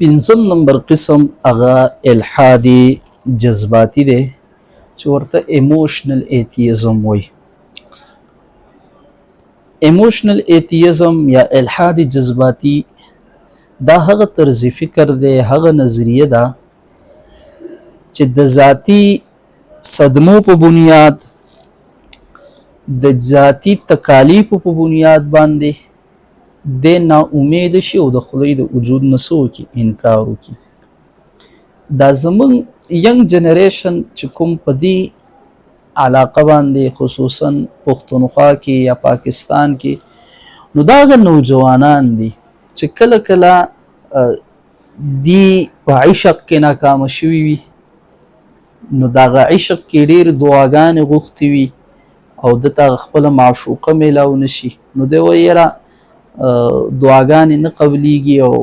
پنځم نمبر قسم هغه الحادي جذباتي دی چې ورته ایموشنل ایتیزم وایي. ایموشنل ایتیزم یا الحادي جذباتي دا هغه طرز فکر دی، هغه نظریه ده چې د ذاتی صدمو په بنیاد، د ذاتی تکالیفو په بنیاد باندې د نا امید شي او د خدای د وجود نه څه وکړي، انکار وکړي. دا زموږ ینګ جنریشن چې کوم په دې علاقه باندې خصوصا پښتونخوا کې یا پاکستان کې، نو دا هغه نوجوانان دي چې کله کله دی په عشق کې ناکامه شوي وي، نو دغه عشق کې ډېر دعاګانې غوښتې وي او دته خپله معشوقه میلاو نشي، نو دی وایي یاره دعاګانې نه قبلیږي او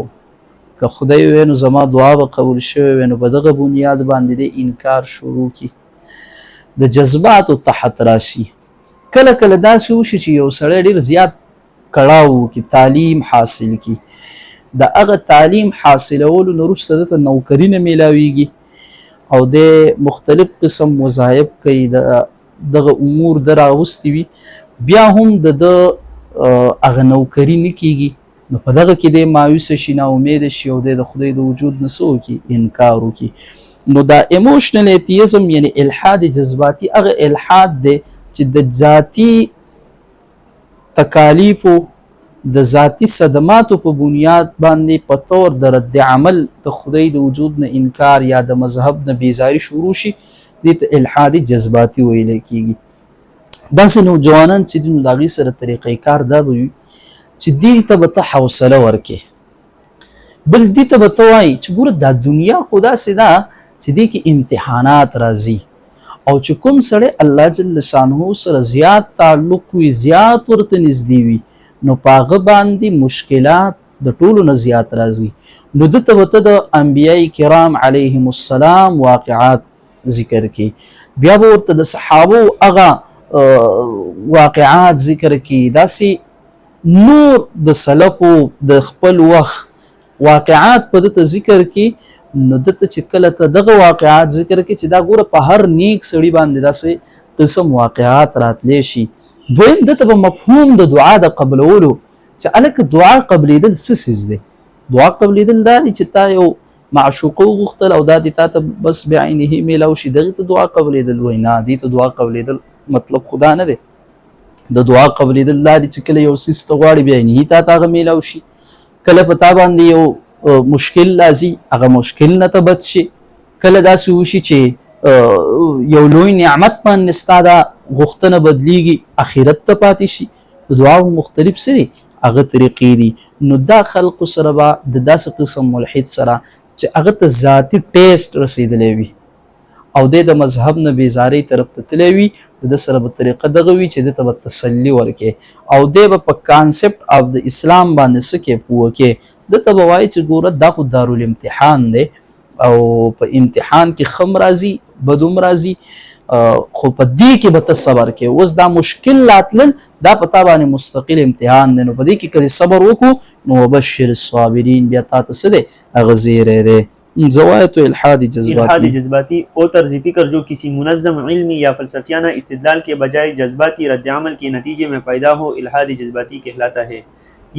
که خدای وی نو زما دعا به قبول شوی وی، نو په دغه بنیاد باندې د انکار شروع کی، د جذباتو تحت راشي. کله کله داسې وشي چې یو سړی ډېر زیات کړاو وکړي، تعلیم حاصل کړي، د هغه تعلیم حاصلولو نه وروسته دته نوکري نه میلاویږي او د مختلف قسم وظایف کوي، دغه امور د راوستي وي، بیا هم د هغه نوکري نه کیږي، نو په دغه کې د مایوسه شي، نا امیده شي او د خدای د وجود نه څه وکړي، انکار وکړي. نو دا ایموشنل ایتیزم یعنی الحاد جذباتي هغه الحاد دی چې د ذاتي تکالیفو، د ذاتي صدماتو په بنیاد باندې په طور د رد عمل د خدای د وجود نه انکار یا د مذهب نه بیزاري شروع شي، دې ته الحادي جذباتي ویل کیږي. داسې نوجوانان چې دي نو د هغې سره طریقې کار دا به وي چې دې ته به ته حوصله ورکې، بل دې ته به ته وایي چې ګوره دا دنیا خو داسې ده چې دې کې امتحانات راځي او چې کوم سړی الله جل شانه سره زیات تعلق وي، زیات ورته نږدې وي، نو په هغه باندې مشکلات د ټولو نه زیات راځي. نو دته به ته د انبیای کرام علیهم السلام واقعات ذکر کړي، بیا به ورته د صحابو هغه واقعات ذکر کړي، داسې نور د سلفو د خپل وخت واقعات په دته ذکر کړي. نو دته چې کله ته دغه واقعات ذکر کړي چې دا ګوره په هر نیک سړي باندې داسې قسم واقعات راتلی شي. دویم دته به مفهوم د دعا د قبلولو چې هلکه دعا قبلېدل څه څیز دی. دعا قبلېدل دا دی چې تا یو معشوقه وغوښتل او دا دې تا ته بس بعینه میلاو شي، دغې ته دعا قبلېدل وایي. نه، دې ته دعا قبلېدل مطلب خدا نه دی. د دعا قبلېدل دا دی چې کله یو څیز ته غواړي بعینه تا ته هغه میلاو شي، کله په تا باندې یو مشکل راځي هغه مشکل نه ته بچ شي، کله داسې وشي چې یو لوی نعمت باندې ستا دا غوښتنه بدلیږي اخرت ته پاتې شي. د دعاو مختلف څه دي هغه طریقې دي. نو دا خلقو سره به د داسې قسم ملحد سره چې هغه ته ذاتي ټیسټ رسېدلی وي او د مذهب نه بیزارۍ طرف ته تللی وي، د سره به طریقه دغه وي چې د ته به تسلي ورکې او دی به په کانسپټ او د اسلام باندې څه کې پوه کې. دته به وایي چې ګوره دا خو دارالامتحان دی او په امتحان کې ښه هم راځي بد هم راځي، خو په دې کې به ته صبر کې. اوس دا مشکل راتلل دا په تا باندې مستقل امتحان دی، نو په دې کې که صبر وکړو نو وبشر الصابرین، بیا تا ته څه دی هغه زیری دی. زوایت الحاد جذباتی وہ طرز فکر جو کسی منظم علمی یا فلسفیانہ استدلال کے بجائے جذباتی رد عمل کے نتیجے میں پیدا ہو الحاد جذباتی کہلاتا ہے.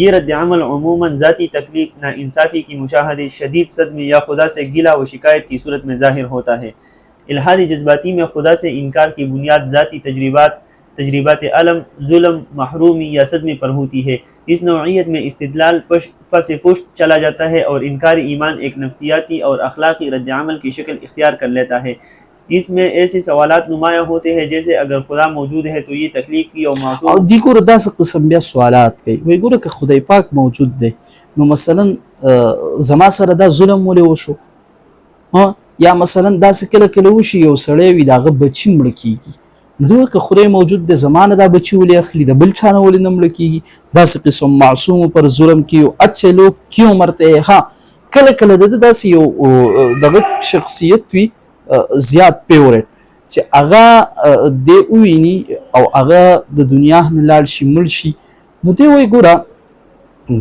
یہ رد عمل عموماً ذاتی تکلیف، ناانصافی کی مشاہدے، شدید صدمے یا خدا سے گلہ و شکایت کی صورت میں ظاہر ہوتا ہے. الحاد جذباتی میں خدا سے انکار کی بنیاد ذاتی تجربات علم، ظلم، محرومی یا صدمے پر ہوتی ہے. اس نوعیت میں استدلال پس پشت چلا جاتا ہے اور انکار ایمان ایک نفسیاتی اور اخلاقی رد عمل کی شکل اختیار کر لیتا ہے. اس میں ایسے سوالات نمایاں ہوتے ہیں جیسے اگر خدا موجود ہے تو یہ تکلیف کی اور معصوم. او دی ګوره داسې قسم بیا سوالات کوي، وایي ګوره که خدای پاک موجود دی نو مثلا زما سره دا ظلم ولې وشو، یا مثلا داسې کله کله وشي یو سړی وي د هغه بچي مړه کېږي، نو دوی که خدای موجود دی زما نه دا بچي ولې اخلي، د بل چا نه ولې نه مړه کېږي. داسې قسم معصوم پر ظلم کیو اچھے لوگ کیوں مرتے ہیں. ها کله کله د داسې یو دغه شخصیت وي زیات پیورټ چې هغه د وویني او هغه د دنیا نه لاړ شي مړ شي، نو دی وایي ګوره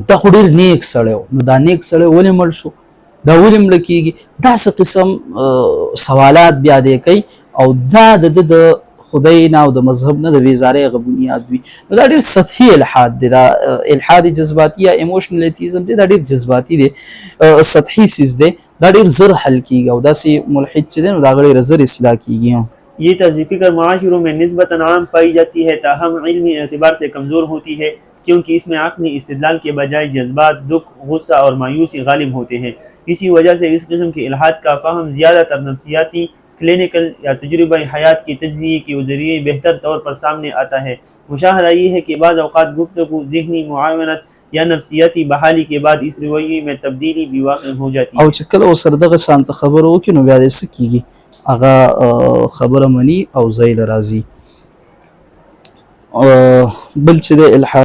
دا خو ډېر نیک سړی و، نو دا نیک سړی ولې مړ شو؟ دا ولې مړه کیږي. داسې قسم سوالات بیا دی کوي او دا د خدای نه او د مذهب نه د بیزارۍ هغه بنیاد وي. نو دا ډېر سطحي الحاد دی، دا الحاد جذباتي یا ایموشنل ایتیزم دی، دا ډېر جذباتي دی، سطحي څیز دی، دا ډېر زر حل کیږي او داسې ملحد چې دی نو دا ډېر زر اصلاح کیږي. ये तर्ज फ़िक्र माशरों में निस्बतन आम पाई जाती है, ताहम इल्मी एतबार से कमज़ोर होती है क्योंकि इसमें अक़ली इस्तिदलाल के बजाय जज्बात, दुख, गुस्सा और मायूसी गालिब होते हैं। इसी वजह से इस किस्म के इल्हाद का फ़हम ज़्यादातर नफ्सियाती, क्लिनिकल या तजुर्बा हयात के तज्ज़िये के ज़रिए बेहतर तौर पर सामने आता है। मुशाहदा ये है कि बाज़ औक़ात गुफ्तगू, ज़हनी मुआवनत या नफ्सियाती बहाली के बाद इस रवैये में तब्दीली भी वाक़ हो जाती है। او چې کله ورسره دغه شان ته خبره وکړي نو بیا دې څه کېږي، هغه خبره مني او ځای له راځي. بل چې د الحاد